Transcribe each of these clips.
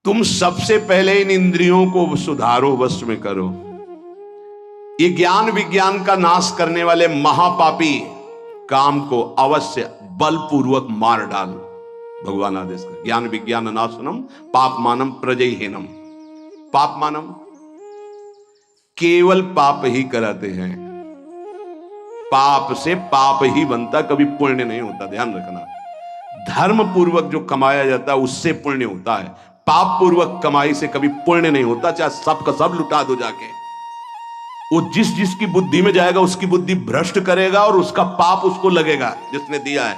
तुम सबसे पहले इन इंद्रियों को सुधारो, वश में करो। ये ज्ञान विज्ञान का नाश करने वाले महापापी काम को अवश्य बलपूर्वक मार डाल। भगवान आदेश कर, ज्ञान विज्ञान नाशनम पाप मानम प्रजयहीनम। पाप मानम केवल पाप ही कराते हैं, पाप से पाप ही बनता, कभी पुण्य नहीं होता, ध्यान रखना। धर्म पूर्वक जो कमाया जाता है उससे पुण्य होता है, पाप पूर्वक कमाई से कभी पुण्य नहीं होता। चाहे सब का सब लुटा दो जाके, वो जिस जिसकी बुद्धि में जाएगा उसकी बुद्धि भ्रष्ट करेगा और उसका पाप उसको लगेगा जिसने दिया है।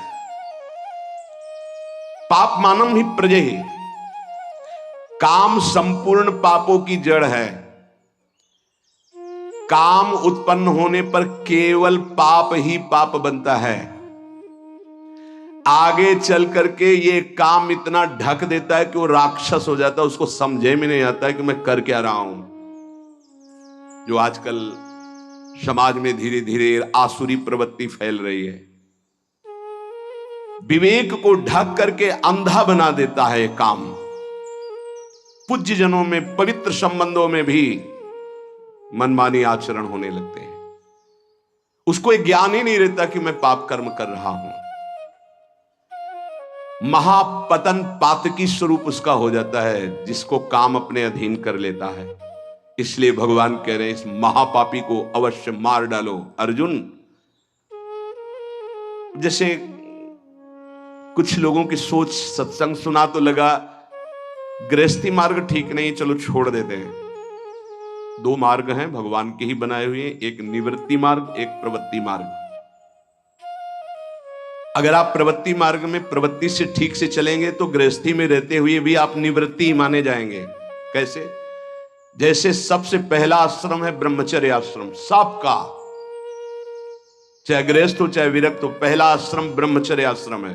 पाप मानम ही प्रजहि, काम संपूर्ण पापों की जड़ है। काम उत्पन्न होने पर केवल पाप ही पाप बनता है। आगे चल करके ये काम इतना ढक देता है कि वो राक्षस हो जाता है, उसको समझे में नहीं आता है कि मैं कर क्या रहा हूं। जो आजकल समाज में धीरे धीरे आसुरी प्रवृत्ति फैल रही है, विवेक को ढक करके अंधा बना देता है काम। पूज्य जनों में, पवित्र संबंधों में भी मनमानी आचरण होने लगते हैं। उसको एक ज्ञान ही नहीं रहता कि मैं पाप कर्म कर रहा हूं। महापतन पातकी स्वरूप उसका हो जाता है, जिसको काम अपने अधीन कर लेता है। इसलिए भगवान कह रहे हैं इस महापापी को अवश्य मार डालो। अर्जुन, जैसे कुछ लोगों की सोच, सत्संग सुना तो लगा गृहस्थी मार्ग ठीक नहीं, चलो छोड़ देते हैं। दो मार्ग हैं भगवान के ही बनाए हुए, एक निवृत्ति मार्ग, एक प्रवृत्ति मार्ग। अगर आप प्रवृत्ति मार्ग में प्रवृत्ति से ठीक से चलेंगे तो गृहस्थी में रहते हुए भी आप निवृत्ति माने जाएंगे। कैसे? जैसे सबसे पहला आश्रम है ब्रह्मचर्य आश्रम, सबका, चाहे गृहस्थ हो चाहे विरक्त हो, पहला आश्रम ब्रह्मचर्य आश्रम है।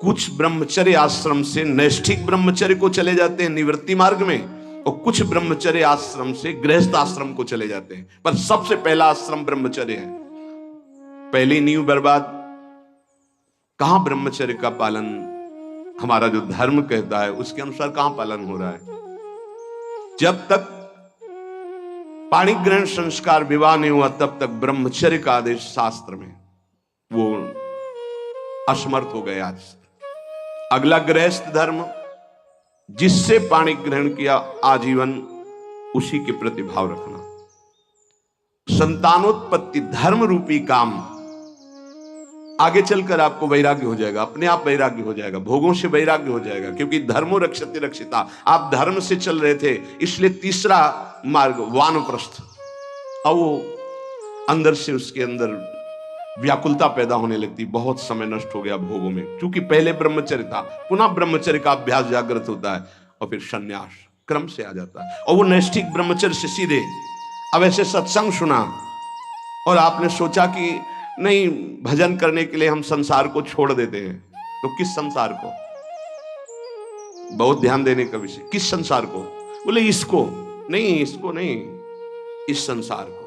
कुछ ब्रह्मचर्य आश्रम से नैष्ठिक ब्रह्मचर्य को चले जाते हैं निवृत्ति मार्ग में, और कुछ ब्रह्मचर्य आश्रम से गृहस्थ आश्रम को चले जाते हैं। पर सबसे पहला आश्रम ब्रह्मचर्य है। पहली नींव बर्बाद। कहां ब्रह्मचर्य का पालन, हमारा जो धर्म कहता है उसके अनुसार कहां पालन हो रहा है? जब तक पाणिग्रहण संस्कार विवाह नहीं हुआ तब तक ब्रह्मचर्य का आदेश शास्त्र में वो असमर्थ हो गए। आज अगला गृहस्थ धर्म, जिससे पाणिग्रहण किया आजीवन उसी के प्रति भाव रखना। संतानोत्पत्ति धर्म रूपी काम, आगे चलकर आपको वैराग्य हो जाएगा, अपने आप वैराग्य हो जाएगा, भोगों से वैराग्य हो जाएगा, क्योंकि धर्मो रक्षति रक्षिता। आप धर्म से चल रहे थे, इसलिए तीसरा मार्ग वानप्रस्थ, और वो अंदर से उसके अंदर व्याकुलता पैदा होने लगती, बहुत समय नष्ट हो गया भोगों में। क्योंकि पहले ब्रह्मचर्य था, पुनः ब्रह्मचर्य का अभ्यास जागृत होता है और फिर संन्यास क्रम से आ जाता है। और वो नैष्ठिक ब्रह्मचर्य से सीधे, अब ऐसे सत्संग सुना और आपने सोचा कि नहीं, भजन करने के लिए हम संसार को छोड़ देते हैं, तो किस संसार को? बहुत ध्यान देने का विषय, किस संसार को? बोले इसको नहीं, इसको नहीं, इस संसार को।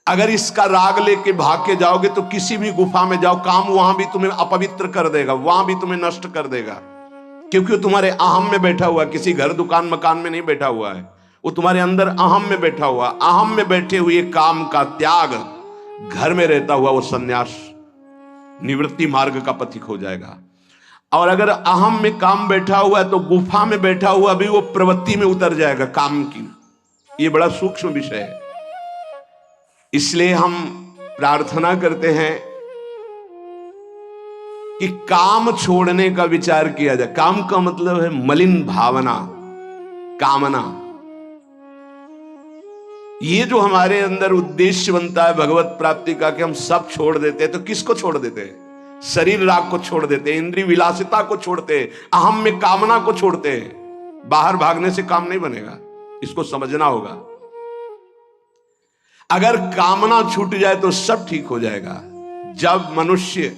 अगर इसका राग लेके भाग के जाओगे तो किसी भी गुफा में जाओ, काम वहां भी तुम्हें अपवित्र कर देगा, वहां भी तुम्हें नष्ट कर देगा, क्योंकि वो तुम्हारे अहम में बैठा हुआ है। किसी घर दुकान मकान में नहीं बैठा हुआ है, वो तुम्हारे अंदर अहम में बैठा हुआ। अहम में बैठे हुए काम का त्याग, घर में रहता हुआ वो सन्यास निवृत्ति मार्ग का पथिक हो जाएगा। और अगर अहम में काम बैठा हुआ है तो गुफा में बैठा हुआ भी वो प्रवृत्ति में उतर जाएगा काम की। ये बड़ा सूक्ष्म विषय है। इसलिए हम प्रार्थना करते हैं कि काम छोड़ने का विचार किया जाए। काम का मतलब है मलिन भावना, कामना। ये जो हमारे अंदर उद्देश्य बनता है भगवत प्राप्ति का, कि हम सब छोड़ देते हैं, तो किसको छोड़ देते हैं? शरीर राग को छोड़ देते हैं, इंद्रिय विलासिता को छोड़ते हैं, अहम में कामना को छोड़ते हैं। बाहर भागने से काम नहीं बनेगा, इसको समझना होगा। अगर कामना छूट जाए तो सब ठीक हो जाएगा। जब मनुष्य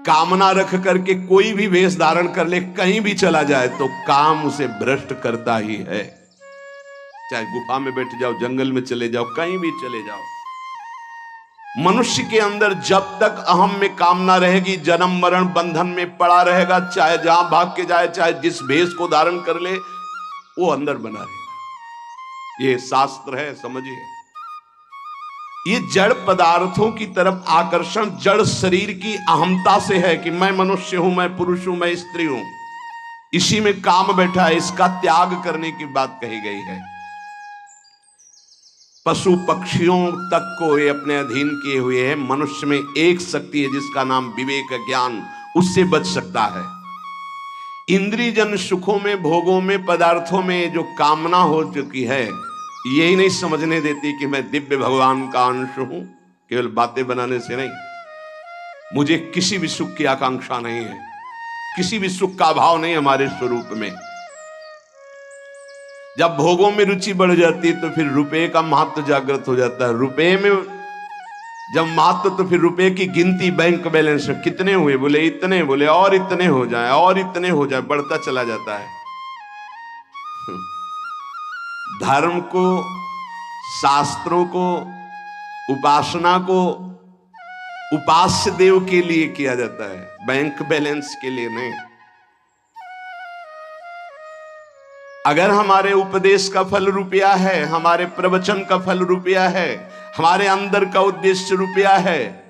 कामना रख करके कोई भी वेश धारण कर ले, कहीं भी चला जाए, तो काम उसे भ्रष्ट करता ही है। चाहे गुफा में बैठ जाओ, जंगल में चले जाओ, कहीं भी चले जाओ, मनुष्य के अंदर जब तक अहम में कामना रहेगी, जन्म मरण बंधन में पड़ा रहेगा, चाहे जहां भाग के जाए, चाहे जिस भेष को धारण कर ले, वो अंदर बना रहेगा। ये शास्त्र है, समझिए। ये जड़ पदार्थों की तरफ आकर्षण जड़ शरीर की अहमता से है कि मैं मनुष्य हूं, मैं पुरुष हूं, मैं स्त्री हूं। इसी में काम बैठा है, इसका त्याग करने की बात कही गई है। पशु पक्षियों तक को ये अपने अधीन किए हुए हैं। मनुष्य में एक शक्ति है जिसका नाम विवेक ज्ञान, उससे बच सकता है। इंद्रिय जन सुखों में, भोगों में, पदार्थों में जो कामना हो चुकी है, यही नहीं समझने देती कि मैं दिव्य भगवान का अंश हूं। केवल बातें बनाने से नहीं, मुझे किसी भी सुख की आकांक्षा नहीं है, किसी भी सुख का अभाव नहीं हमारे स्वरूप में। जब भोगों में रुचि बढ़ जाती है तो फिर रुपए का महत्व जागृत हो जाता है। रुपए में जब महत्व, तो फिर रुपए की गिनती बैंक बैलेंस में कितने हुए, बोले इतने, बोले और इतने हो जाए, और इतने हो जाए, बढ़ता चला जाता है। धर्म को, शास्त्रों को, उपासना को उपास्य देव के लिए किया जाता है, बैंक बैलेंस के लिए नहीं। अगर हमारे उपदेश का फल रुपया है, हमारे प्रवचन का फल रुपया है, हमारे अंदर का उद्देश्य रुपया है,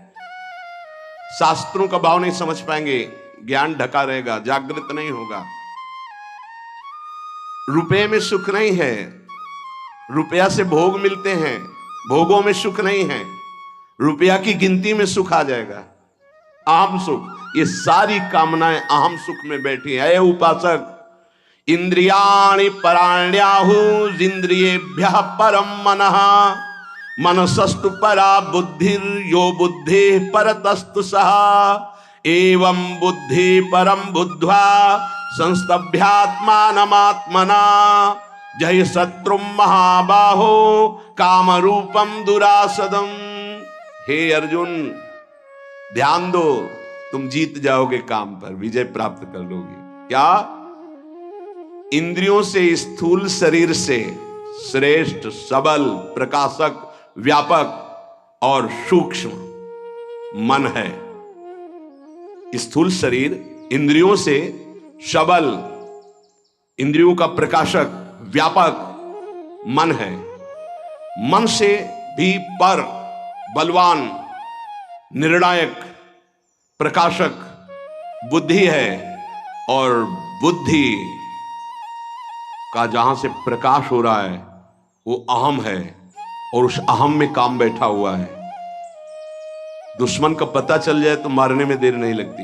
शास्त्रों का भाव नहीं समझ पाएंगे, ज्ञान ढका रहेगा, जागृत नहीं होगा। रुपये में सुख नहीं है, रुपया से भोग मिलते हैं, भोगों में सुख नहीं है। रुपया की गिनती में सुख आ जाएगा, अहम सुख। ये सारी कामनाएं अहम सुख में बैठी है। उपासक, इंद्रियाणि पराण्याहुरिन्द्रियेभ्यः परम मनः, मनसस्तु परा बुद्धिर यो बुद्धि परतस्तु सः, एवं बुद्धि परम बुद्ध्वा संस्तभ्यात्मानमात्मना, जय शत्रुम महाबाहो कामरूपम दुरासदम। हे अर्जुन, ध्यान दो, तुम जीत जाओगे काम पर, विजय प्राप्त कर लोगे। क्या? इंद्रियों से, स्थूल शरीर से श्रेष्ठ, सबल, प्रकाशक, व्यापक और सूक्ष्म मन है। स्थूल शरीर इंद्रियों से सबल, इंद्रियों का प्रकाशक, व्यापक मन है। मन से भी पर, बलवान, निर्णायक, प्रकाशक बुद्धि है। और बुद्धि का जहां से प्रकाश हो रहा है वो अहम है, और उस अहम में काम बैठा हुआ है। दुश्मन का पता चल जाए तो मारने में देर नहीं लगती।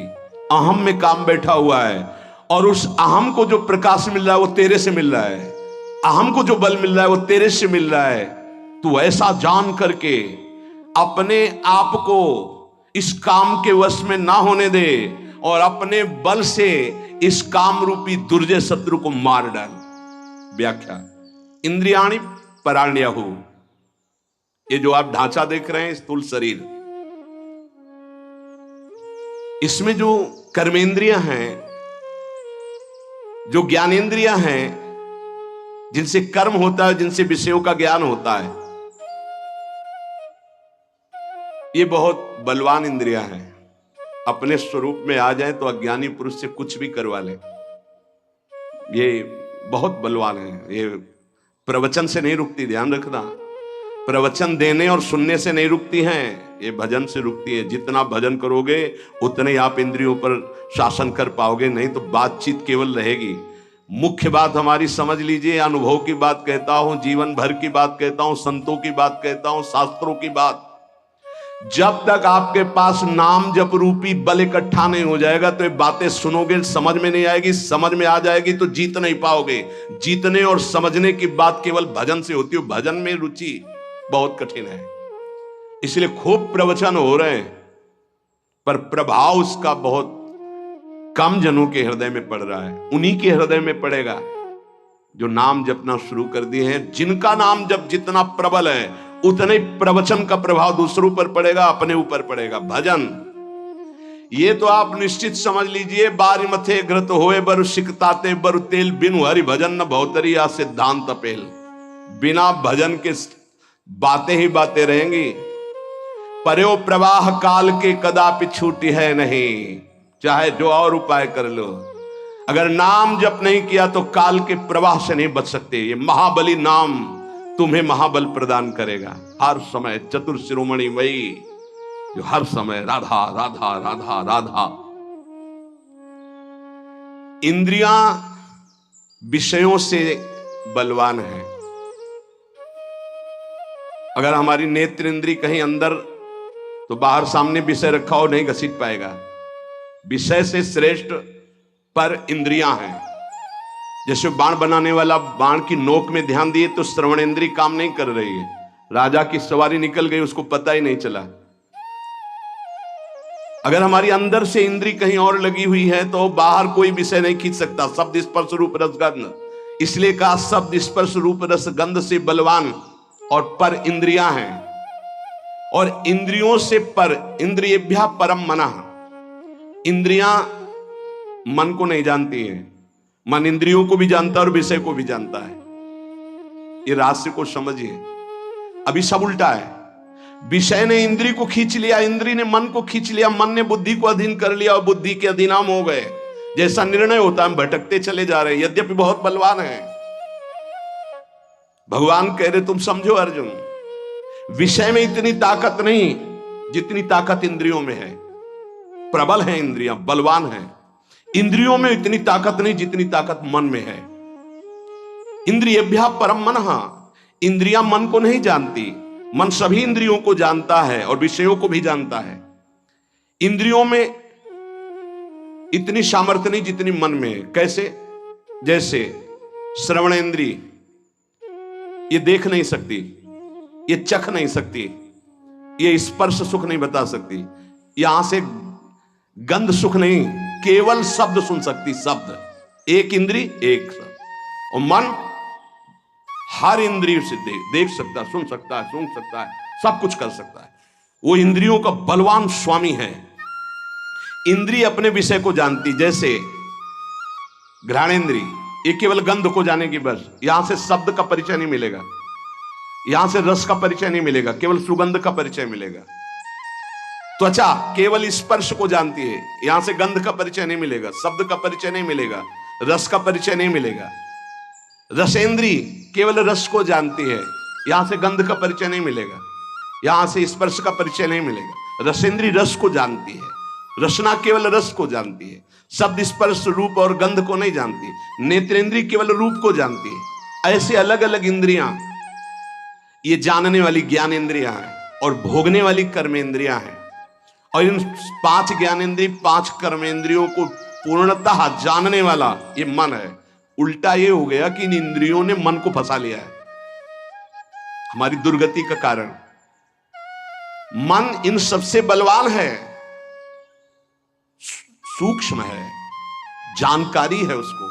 अहम में काम बैठा हुआ है, और उस अहम को जो प्रकाश मिल रहा है वो तेरे से मिल रहा है, अहम को जो बल मिल रहा है वो तेरे से मिल रहा है। तू ऐसा जान करके अपने आप को इस काम के वश में ना होने दे, और अपने बल से इस काम रूपी दुर्जय शत्रु को मार डाल। व्याख्या, इंद्रियाणि पराण्याहु, ये जो आप ढांचा देख रहे हैं स्थूल शरीर, इसमें जो कर्मेंद्रियां हैं, जो ज्ञानेंद्रियां हैं, जिनसे कर्म होता है, जिनसे विषयों का ज्ञान होता है, ये बहुत बलवान इंद्रियां हैं। अपने स्वरूप में आ जाए तो अज्ञानी पुरुष से कुछ भी करवा ले, ये बहुत बलवान है। ये प्रवचन से नहीं रुकती, ध्यान रखना। प्रवचन देने और सुनने से नहीं रुकती हैं, ये भजन से रुकती है। जितना भजन करोगे उतने ही आप इंद्रियों पर शासन कर पाओगे, नहीं तो बातचीत केवल रहेगी। मुख्य बात हमारी समझ लीजिए, अनुभव की बात कहता हूं, जीवन भर की बात कहता हूं, संतों की बात कहता हूं, शास्त्रों की बात। जब तक आपके पास नाम जप रूपी बल इकट्ठा नहीं हो जाएगा तो ये बातें सुनोगे, समझ में नहीं आएगी। समझ में आ जाएगी तो जीत नहीं पाओगे। जीतने और समझने की बात केवल भजन से होती है। भजन में रुचि बहुत कठिन है, इसलिए खूब प्रवचन हो रहे हैं, पर प्रभाव उसका बहुत कम जनों के हृदय में पड़ रहा है। उन्हीं के हृदय में पड़ेगा जो नाम जपना शुरू कर दिए हैं। जिनका नाम जप जितना प्रबल है, उतने प्रवचन का प्रभाव दूसरों पर पड़ेगा, अपने ऊपर पड़ेगा। भजन, ये तो आप निश्चित समझ लीजिए। बारी मथे घृत होए बरु सिकताते बरु तेल, बिनु हरि भजन न भौतरिया सिद्धांत अपेल। बिना भजन के बातें ही बातें रहेंगी। पर्यो प्रवाह काल के कदापि छूटी है नहीं, चाहे जो और उपाय कर लो, अगर नाम जप नहीं किया तो काल के प्रवाह से नहीं बच सकते। ये महाबली नाम तुम्हें महाबल प्रदान करेगा। हर समय चतुर शिरोमणि वही जो हर समय राधा राधा राधा राधा। इंद्रियां विषयों से बलवान है। अगर हमारी नेत्र इंद्री कहीं अंदर तो बाहर सामने विषय रखा हो नहीं घसीट पाएगा। विषय से श्रेष्ठ पर इंद्रियां हैं। जैसे बाण बनाने वाला बाण की नोक में ध्यान दिए तो श्रवण इंद्री काम नहीं कर रही है। राजा की सवारी निकल गई, उसको पता ही नहीं चला। अगर हमारी अंदर से इंद्री कहीं और लगी हुई है तो बाहर कोई विषय नहीं खींच सकता। शब्द स्पर्श रूप रस गंध, इसलिए कहा शब्द स्पर्श रूप रस गंध से बलवान और पर इंद्रियां हैं। और इंद्रियों से पर, इंद्रियेभ्यः परम मनः। इंद्रियां मन को नहीं जानती हैं, मन इंद्रियों को भी जानता है और विषय को भी जानता है। ये रहस्य को समझिए। अभी सब उल्टा है। विषय ने इंद्री को खींच लिया, इंद्री ने मन को खींच लिया, मन ने बुद्धि को अधीन कर लिया और बुद्धि के अधीनाम हो गए। जैसा निर्णय होता है हम भटकते चले जा रहे हैं, यद्यपि बहुत बलवान है। भगवान कह रहे तुम समझो अर्जुन, विषय में इतनी ताकत नहीं जितनी ताकत इंद्रियों में है। प्रबल है इंद्रियां, बलवान है। इंद्रियों में इतनी ताकत नहीं जितनी ताकत मन में है। इंद्रियेभ्यः परम मनः। इंद्रियां मन को नहीं जानती, मन सभी इंद्रियों को जानता है और विषयों को भी जानता है। इंद्रियों में इतनी सामर्थ्य नहीं जितनी मन में है। कैसे? जैसे श्रवण इंद्री ये देख नहीं सकती, ये चख नहीं सकती, ये स्पर्श सुख नहीं बता सकती, यहां से गंध सुख नहीं, केवल शब्द सुन सकती। शब्द एक इंद्री एक शब्द। और मन हर इंद्रिय से देख सकता, सुन सकता है, सूंघ सकता है, सब कुछ कर सकता है। वो इंद्रियों का बलवान स्वामी है। इंद्रिय अपने विषय को जानती, जैसे घ्राणेंद्री ये केवल गंध को जाने की बस, यहां से शब्द का परिचय नहीं मिलेगा, यहां से रस का परिचय नहीं मिलेगा, केवल सुगंध का परिचय मिलेगा। त्वचा केवल स्पर्श को जानती है, यहां से गंध का परिचय नहीं मिलेगा, शब्द का परिचय नहीं मिलेगा, रस का परिचय नहीं मिलेगा। रसेंद्री केवल रस को जानती है, यहां से गंध का परिचय नहीं मिलेगा, यहां से स्पर्श का परिचय नहीं मिलेगा। रसेंद्री रस को जानती है, रसना केवल रस को जानती है, शब्द स्पर्श रूप और गंध को नहीं जानती। नेत्रेंद्री केवल रूप को जानती है। ऐसे अलग अलग इंद्रियां, ये जानने वाली ज्ञान इंद्रियां हैं और भोगने वाली कर्मेंद्रियां हैं। और इन 5 ज्ञानेंद्रिय 5 कर्मेंद्रियों को पूर्णतः जानने वाला ये मन है। उल्टा ये हो गया कि इन इंद्रियों ने मन को फंसा लिया है, हमारी दुर्गति का कारण। मन इन सबसे बलवान है, सूक्ष्म है, जानकारी है उसको,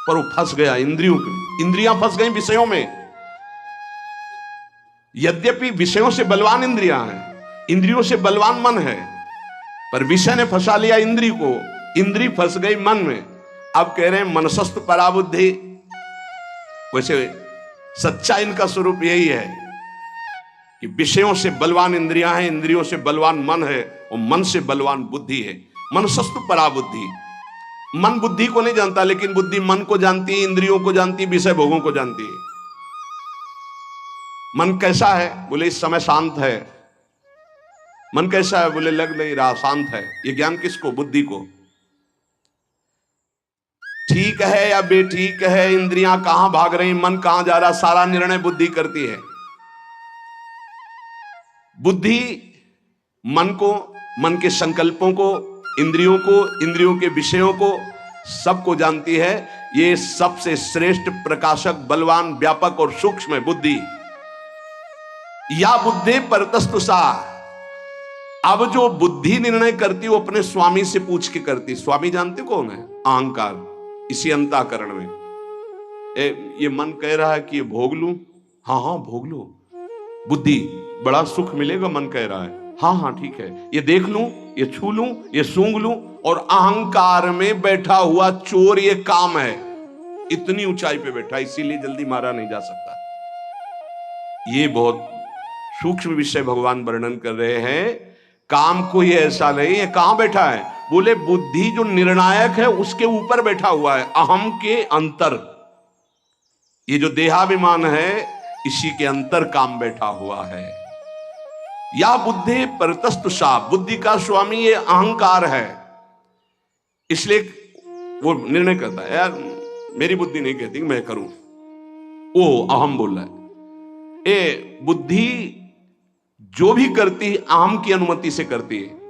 पर वो फंस गया इंद्रियों की। इंद्रियां फंस गई विषयों में। यद्यपि विषयों से बलवान इंद्रियां हैं, इंद्रियों से बलवान मन है, पर विषय ने फंसा लिया इंद्री को, इंद्री फंस गई मन में। अब कह रहे हैं मनसस्तु पराबुद्धि। वैसे सच्चा इनका स्वरूप यही है कि विषयों से बलवान इंद्रियां हैं, इंद्रियों से बलवान मन है और मन से बलवान बुद्धि है। मनसस्तु पराबुद्धि। मन बुद्धि को नहीं जानता, लेकिन बुद्धि मन को जानती है, इंद्रियों को जानती है, विषय भोगों को जानती है। मन कैसा है? बोले इस समय शांत है। मन कैसा है? बोले लग नहीं रहा, शांत है। ये ज्ञान किसको? बुद्धि को। ठीक है या बेठीक है, इंद्रियां कहां भाग रही, मन कहां जा रहा, सारा निर्णय बुद्धि करती है। बुद्धि मन को, मन के संकल्पों को, इंद्रियों को, इंद्रियों के विषयों को, सबको जानती है। ये सबसे श्रेष्ठ प्रकाशक, बलवान, व्यापक और सूक्ष्म है बुद्धि। या बुद्धि परतस्तु सा। अब जो बुद्धि निर्णय करती वो अपने स्वामी से पूछ के करती। स्वामी जानते कौन है? अहंकार। इसी अंतःकरण में ये मन कह रहा है कि ये भोग लूं, हाँ हाँ भोग लो। बुद्धि बड़ा सुख मिलेगा, मन कह रहा है हाँ हाँ ठीक है। ये देख लूं, ये छू लूं, ये सूंघ लूं। और अहंकार में बैठा हुआ चोर ये काम है, इतनी ऊंचाई पे बैठा, इसीलिए जल्दी मारा नहीं जा सकता। ये बहुत सूक्ष्म विषय भगवान वर्णन कर रहे हैं। काम कोई ऐसा नहीं है, कहां बैठा है? बोले बुद्धि जो निर्णायक है उसके ऊपर बैठा हुआ है, अहम के अंतर। ये जो देहाभिमान है इसी के अंतर काम बैठा हुआ है। या बुद्धि परतस्तुषा, बुद्धि का स्वामी ये अहंकार है, इसलिए वो निर्णय करता है, यार मेरी बुद्धि नहीं कहती कि मैं करूं, वो अहम बोल रहा है। ए बुद्धि जो भी करती है अहम की अनुमति से करती है,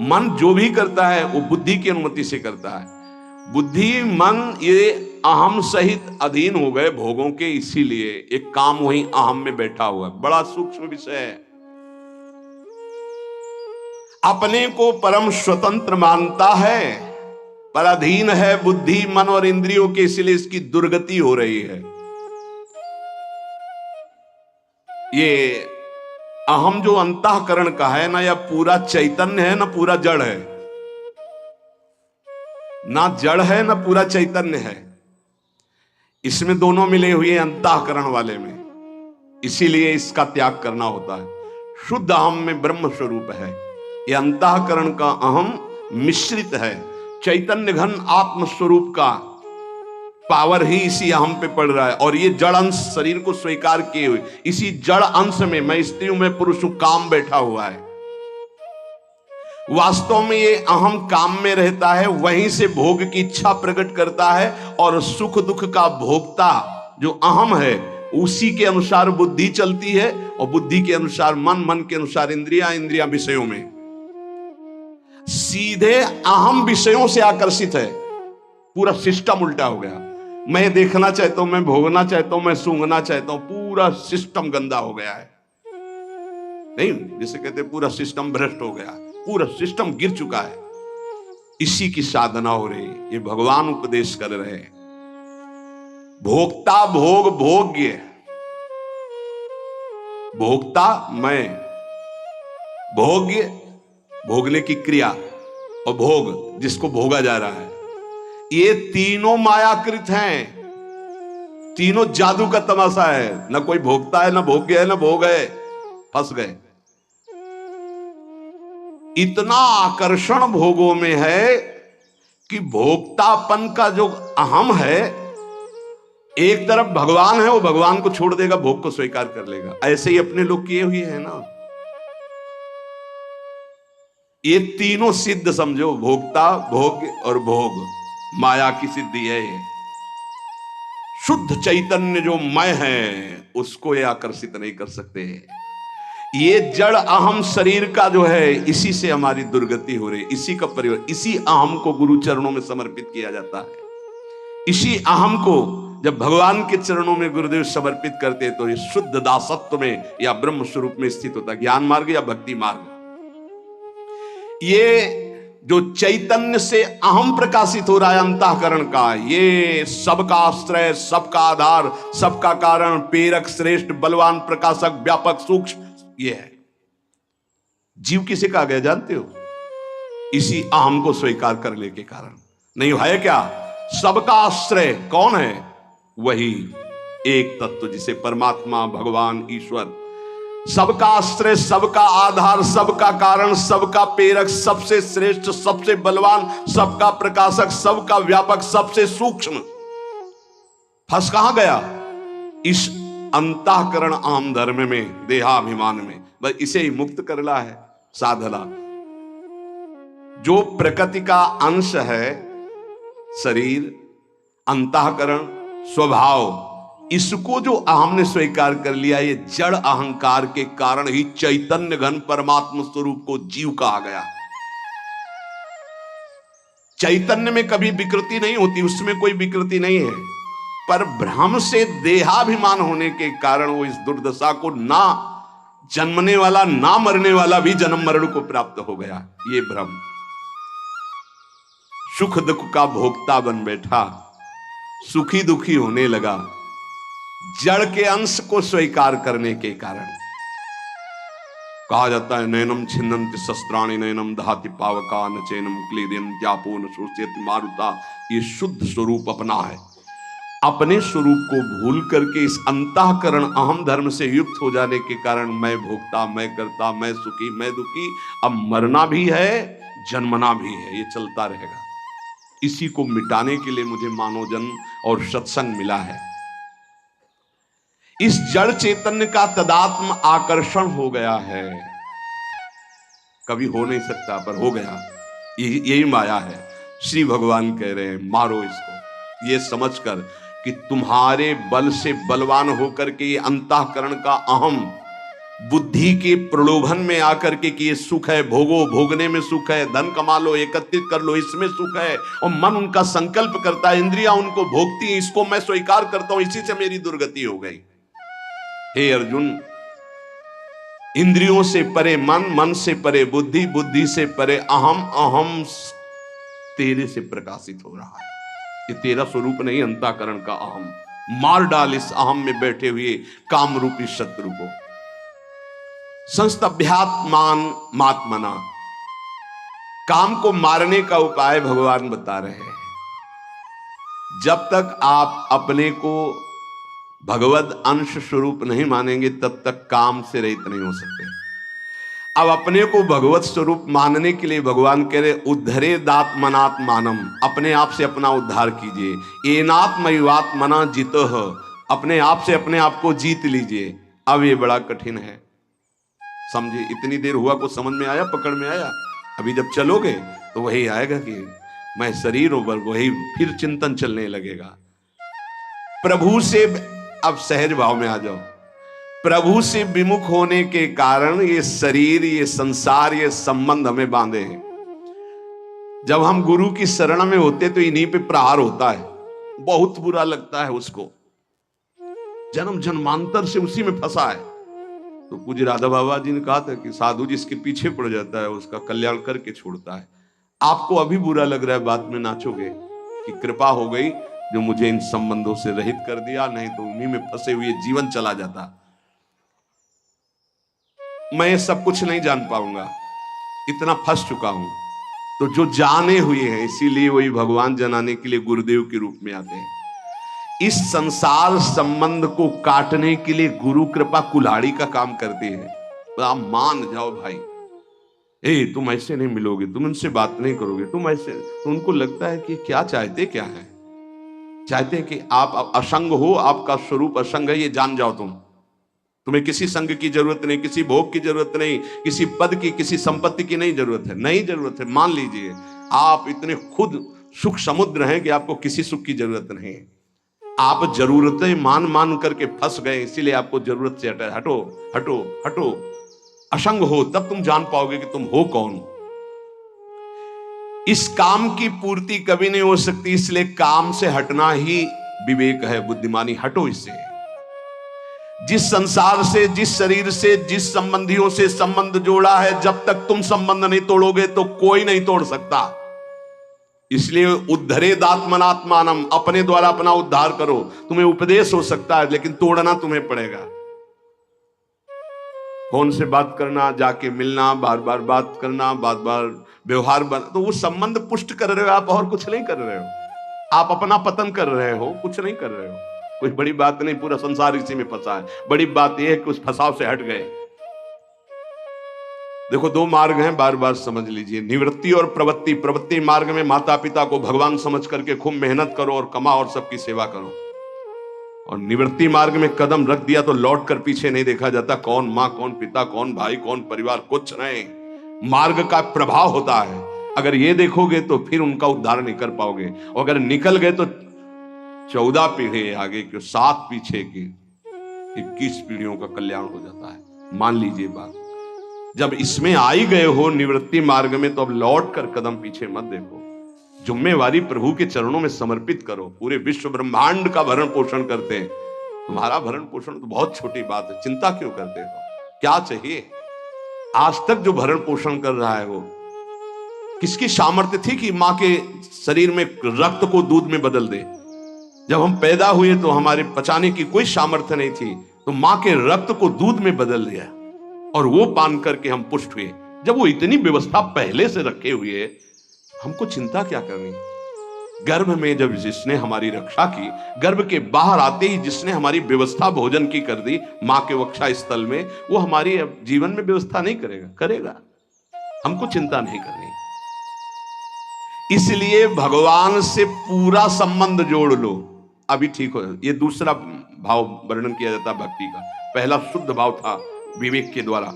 मन जो भी करता है वो बुद्धि की अनुमति से करता है। बुद्धि मन ये अहम सहित अधीन हो गए भोगों के, इसीलिए एक काम वहीं अहम में बैठा हुआ है। बड़ा सूक्ष्म विषय है। अपने को परम स्वतंत्र मानता है पर अधीन है बुद्धि मन और इंद्रियों के, इसलिए इसकी दुर्गति हो रही है। ये अहम जो अंतःकरण का है ना, या पूरा चैतन्य है ना पूरा जड़ है, ना जड़ है ना पूरा चैतन्य है, इसमें दोनों मिले हुए अंतःकरण वाले में, इसीलिए इसका त्याग करना होता है। शुद्ध अहम में ब्रह्म स्वरूप है, ये अंतःकरण का अहम मिश्रित है। चैतन्य घन आत्म स्वरूप का पावर ही इसी अहम पे पड़ रहा है, और ये जड़ अंश शरीर को स्वीकार किए हुए इसी जड़ अंश में मैं स्त्री हूं मैं पुरुष हूं काम बैठा हुआ है। वास्तव में ये अहम काम में रहता है, वहीं से भोग की इच्छा प्रकट करता है, और सुख दुख का भोक्ता जो अहम है उसी के अनुसार बुद्धि चलती है, और बुद्धि के अनुसार मन, मन के अनुसार इंद्रियां, इंद्रियां विषयों में। सीधे अहम विषयों से आकर्षित है, पूरा सिस्टम उल्टा हो गया। मैं देखना चाहता हूं, मैं भोगना चाहता हूं, मैं सूंघना चाहता हूं, पूरा सिस्टम गंदा हो गया है। नहीं, जिसे कहते हैं पूरा सिस्टम भ्रष्ट हो गया, पूरा सिस्टम गिर चुका है। इसी की साधना हो रही है, ये भगवान उपदेश कर रहे हैं। भोक्ता भोग भोग्य, भोक्ता मैं, भोग्य भोगने की क्रिया, और भोग जिसको भोगा जा रहा है, ये तीनों मायाकृत हैं, तीनों जादू का तमाशा है। ना कोई भोगता है, ना भोग्य है, ना भोग है, फंस गए। इतना आकर्षण भोगों में है कि भोक्तापन का जो अहम है, एक तरफ भगवान है, वो भगवान को छोड़ देगा, भोग को स्वीकार कर लेगा। ऐसे ही अपने लोग किए हुए हैं ना। ये तीनों सिद्ध समझो, भोक्ता, भोग्य और भोग, माया की सिद्धि है ये। शुद्ध चैतन्य जो मैं है उसको ये आकर्षित नहीं कर सकते। ये जड़ अहम शरीर का जो है, इसी से हमारी दुर्गति हो रही, इसी का परिवर्तन, इसी अहम को गुरु चरणों में समर्पित किया जाता है। इसी अहम को जब भगवान के चरणों में गुरुदेव समर्पित करते तो ये शुद्ध दासत्व में या ब्रह्म स्वरूप में स्थित होता, ज्ञान मार्ग या भक्ति मार्ग। ये जो चैतन्य से अहम प्रकाशित हो रहा है अंतःकरण का, ये सबका आश्रय, सबका आधार, सबका कारण, प्रेरक, श्रेष्ठ, बलवान, प्रकाशक, व्यापक, सूक्ष्म, ये है। जीव किसे कहा गया जानते हो? इसी अहम को स्वीकार करने के कारण। नहीं है क्या? सबका आश्रय कौन है? वही एक तत्व जिसे परमात्मा, भगवान, ईश्वर, सबका आश्रय, सबका आधार, सबका कारण, सबका प्रेरक, सबसे श्रेष्ठ, सबसे बलवान, सबका प्रकाशक, सबका व्यापक, सबसे सूक्ष्म। फंस कहां गया? इस अंतःकरण आम धर्म में, देहाभिमान में। बस इसे ही मुक्त करना है साधना। जो प्रकृति का अंश है, शरीर, अंतःकरण, स्वभाव, इसको जो अहम ने स्वीकार कर लिया, ये जड़ अहंकार के कारण ही चैतन्य घन परमात्मा स्वरूप को जीव कहा गया। चैतन्य में कभी विकृति नहीं होती, उसमें कोई विकृति नहीं है, पर भ्रम से देहाभिमान होने के कारण वो इस दुर्दशा को, ना जन्मने वाला ना मरने वाला भी जन्म मरण को प्राप्त हो गया। ये भ्रम सुख दुख का भोक्ता बन बैठा, सुखी दुखी होने लगा, जड़ के अंश को स्वीकार करने के कारण। कहा जाता है नैनम छिन्नन्ति शस्त्राणि नैनम दहाति पावका न चैनम क्लेदयन्त्यापो न शोष्यति मारुता। ये शुद्ध स्वरूप अपना है, अपने स्वरूप को भूल करके इस अंतःकरण अहम धर्म से युक्त हो जाने के कारण मैं भोगता, मैं करता, मैं सुखी, मैं दुखी, अब मरना भी है, जन्मना भी है, ये चलता रहेगा। इसी को मिटाने के लिए मुझे मानव जन्म और सत्संग मिला है। इस जड़ चैतन्य का तदात्म आकर्षण हो गया है, कभी हो नहीं सकता पर हो गया, यही माया है। श्री भगवान कह रहे हैं मारो इसको, ये समझकर कि तुम्हारे बल से बलवान होकर के ये अंतःकरण का अहम बुद्धि के प्रलोभन में आकर के कि ये सुख है, भोगो, भोगने में सुख है, धन कमा लो, एकत्रित कर लो, इसमें सुख है, और मन उनका संकल्प करता है, इंद्रियां उनको भोगती हैं, इसको मैं स्वीकार करता हूं, इसी से मेरी दुर्गति हो गई। हे अर्जुन, इंद्रियों से परे मन, मन से परे बुद्धि, बुद्धि से परे अहम, अहम तेरे से प्रकाशित हो रहा है। ये तेरा स्वरूप नहीं, अंतःकरण का अहम। मार डाल इस अहम में बैठे हुए काम रूपी शत्रु को। संस्तभ्यात्मान मात्मना, काम को मारने का उपाय भगवान बता रहे हैं। जब तक आप अपने को भगवद अंश स्वरूप नहीं मानेंगे तब तक काम से रहित नहीं हो सकते। अब अपने को भगवत स्वरूप मानने के लिए भगवान कह रहे उद्धरे दात्मनात्मानम, अपने आप से अपना उद्धार कीजिए। एनात्मयुवात्मना जितोह, अपने आप से अपने आप को जीत लीजिए। अब ये बड़ा कठिन है, समझे? इतनी देर हुआ कुछ समझ में आया, पकड़ में आया? अभी जब चलोगे तो वही आएगा कि मैं शरीर हूं, वही फिर चिंतन चलने लगेगा। प्रभु से, अब सहज भाव में आ जाओ, प्रभु से विमुख होने के कारण ये शरीर, ये संसार, ये संबंध हमें बांधे हैं। जब हम गुरु की शरण में होते तो इन्हीं पे प्रहार होता है, बहुत बुरा लगता है उसको, जन्म जन्मांतर से उसी में फंसा है। तो पूज्य राधा बाबा जी ने कहा था कि साधु जिसके पीछे पड़ जाता है उसका कल्याण करके छोड़ता है। आपको अभी बुरा लग रहा है, बाद में नाचोगे कि कृपा हो गई जो मुझे इन संबंधों से रहित कर दिया, नहीं तो उन्हीं में फंसे हुए जीवन चला जाता। मैं सब कुछ नहीं जान पाऊंगा, इतना फंस चुका हूं। तो जो जाने हुए हैं, इसीलिए वही भगवान जनाने के लिए गुरुदेव के रूप में आते हैं। इस संसार संबंध को काटने के लिए गुरु कृपा कुल्हाड़ी का काम करती है। तो आप मान जाओ भाई, तुम ऐसे नहीं मिलोगे, तुम उनसे बात नहीं करोगे, तुम ऐसे, तो उनको लगता है कि क्या चाहते क्या है, चाहते हैं कि आप असंग हो, आपका स्वरूप असंग है, ये जान जाओ। तुम्हें किसी संग की जरूरत नहीं, किसी भोग की जरूरत नहीं, किसी पद की, किसी संपत्ति की नहीं जरूरत है, नहीं जरूरत है। मान लीजिए आप इतने खुद सुख समुद्र हैं कि आपको किसी सुख की जरूरत नहीं। आप जरूरतें मान मान करके फंस गए, इसीलिए आपको जरूरत से हटो हटो हटो। असंग हो तब तुम जान पाओगे कि तुम हो कौन। इस काम की पूर्ति कभी नहीं हो सकती, इसलिए काम से हटना ही विवेक है, बुद्धिमानी। हटो इससे। जिस संसार से, जिस शरीर से, जिस संबंधियों से संबंध जोड़ा है, जब तक तुम संबंध नहीं तोड़ोगे तो कोई नहीं तोड़ सकता। इसलिए उद्धरे दात्मनात्मानम, अपने द्वारा अपना उद्धार करो। तुम्हें उपदेश हो सकता है लेकिन तोड़ना तुम्हें पड़ेगा। फोन से बात करना, जाके मिलना, बार बार बात करना, बार बार व्यवहार बना, तो वो संबंध पुष्ट कर रहे हो आप, और कुछ नहीं कर रहे हो। आप अपना पतन कर रहे हो, कुछ नहीं कर रहे हो। कोई बड़ी बात नहीं, पूरा संसार इसी में फंसा है। बड़ी बात यह है कि उस फंसाव से हट गए। देखो, दो मार्ग हैं, बार बार समझ लीजिए, निवृत्ति और प्रवृत्ति। प्रवृत्ति मार्ग में माता पिता को भगवान समझ करके खूब मेहनत करो और कमाओ और सबकी सेवा करो। और निवृत्ति मार्ग में कदम रख दिया तो लौट कर पीछे नहीं देखा जाता, कौन माँ, कौन पिता, कौन भाई, कौन परिवार, कुछ नहीं। मार्ग का प्रभाव होता है। अगर ये देखोगे तो फिर उनका उद्धार नहीं कर पाओगे, और अगर निकल गए तो 14 पीढ़ी आगे के, 7 पीछे की, 21 पीढ़ियों का कल्याण हो जाता है। मान लीजिए बात। जब इसमें आ ही गए हो निवृत्ति मार्ग में, तो अब लौट कर कदम पीछे मत देखो। जिम्मेवारी प्रभु के चरणों में समर्पित करो। पूरे विश्व ब्रह्मांड का भरण पोषण करते हैं, तुम्हारा भरण पोषण तो बहुत छोटी बात है, चिंता क्यों करते हो? क्या चाहिए? आज तक जो भरण पोषण कर रहा है वो किसकी सामर्थ्य थी कि मां के शरीर में रक्त को दूध में बदल दे? जब हम पैदा हुए तो हमारे पचाने की कोई सामर्थ्य नहीं थी, तो मां के रक्त को दूध में बदल दिया और वो पान करके हम पुष्ट हुए। जब वो इतनी व्यवस्था पहले से रखे हुए, हमको चिंता क्या करनी? गर्भ में जब जिसने हमारी रक्षा की, गर्भ के बाहर आते ही जिसने हमारी व्यवस्था भोजन की कर दी मां के वक्षा स्थल में, वो हमारी जीवन में व्यवस्था नहीं करेगा? करेगा। हमको चिंता नहीं करनी। इसलिए भगवान से पूरा संबंध जोड़ लो, अभी ठीक हो। ये दूसरा भाव वर्णन किया जाता भक्ति का। पहला शुद्ध भाव था विवेक के द्वारा।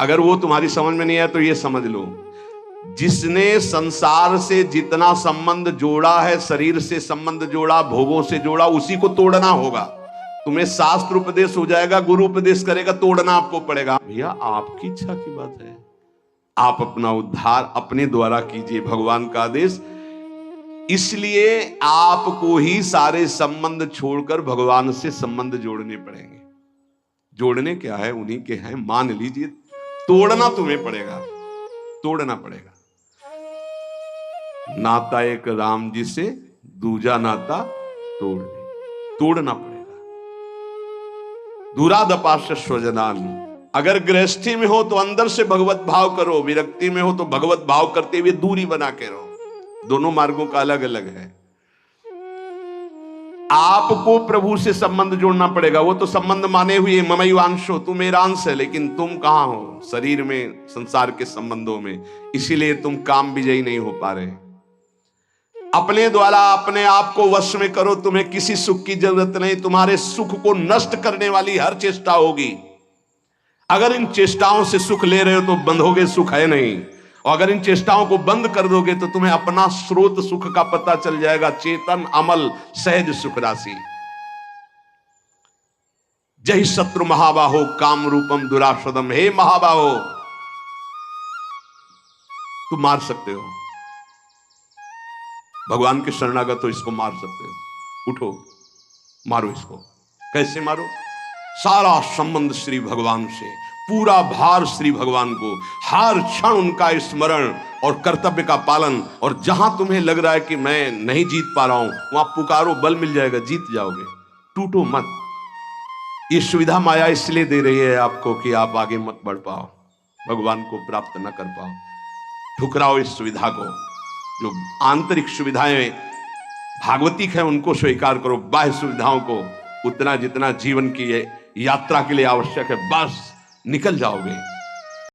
अगर वो तुम्हारी समझ में नहीं आया तो ये समझ लो, जिसने संसार से जितना संबंध जोड़ा है, शरीर से संबंध जोड़ा, भोगों से जोड़ा, उसी को तोड़ना होगा। तुम्हें शास्त्र उपदेश हो जाएगा, गुरु उपदेश करेगा, तोड़ना आपको पड़ेगा। भैया आपकी इच्छा की बात है, आप अपना उद्धार अपने द्वारा कीजिए, भगवान का आदेश। इसलिए आपको ही सारे संबंध छोड़कर भगवान से संबंध जोड़ने पड़ेंगे। जोड़ने क्या है? उन्हीं के हैं, मान लीजिए। तोड़ना तुम्हें पड़ेगा, तोड़ना पड़ेगा। नाता एक राम जी से, दूजा नाता तोड़ दे, तोड़ना पड़ेगा। दूरादपाश स्वजनान। अगर गृहस्थी में हो तो अंदर से भगवत भाव करो, विरक्ति में हो तो भगवत भाव करते हुए दूरी बना के रहो। दोनों मार्गों का अलग अलग है। आपको प्रभु से संबंध जोड़ना पड़ेगा। वो तो संबंध माने हुए ममैवांशो, तू मेरा अंश है, लेकिन तुम कहां हो? शरीर में, संसार के संबंधों में। इसीलिए तुम काम विजयी नहीं हो पा रहे। अपने द्वारा अपने आप को वश में करो, तुम्हें किसी सुख की जरूरत नहीं। तुम्हारे सुख को नष्ट करने वाली हर चेष्टा होगी। अगर इन चेष्टाओं से सुख ले रहे हो तो बंधोगे, सुख है नहीं। और अगर इन चेष्टाओं को बंद कर दोगे तो तुम्हें अपना स्रोत सुख का पता चल जाएगा। चेतन अमल सहज सुख राशि। जय शत्रु महाबाहो काम रूपम दुराशदम। हे महाबाहो, तुम मार सकते हो, भगवान के शरणागत हो, इसको मार सकते हो। उठो, मारो इसको। कैसे मारो? सारा संबंध श्री भगवान से, पूरा भार श्री भगवान को, हर क्षण उनका स्मरण और कर्तव्य का पालन। और जहां तुम्हें लग रहा है कि मैं नहीं जीत पा रहा हूं, वहां पुकारो, बल मिल जाएगा, जीत जाओगे। टूटो मत। ये सुविधा माया इसलिए दे रही है आपको कि आप आगे मत बढ़ पाओ, भगवान को प्राप्त न कर पाओ। ठुकराओ इस सुविधा को। जो आंतरिक सुविधाएं भागवतिक है उनको स्वीकार करो, बाह्य सुविधाओं को उतना जितना जीवन की यात्रा के लिए आवश्यक है, बस निकल जाओगे।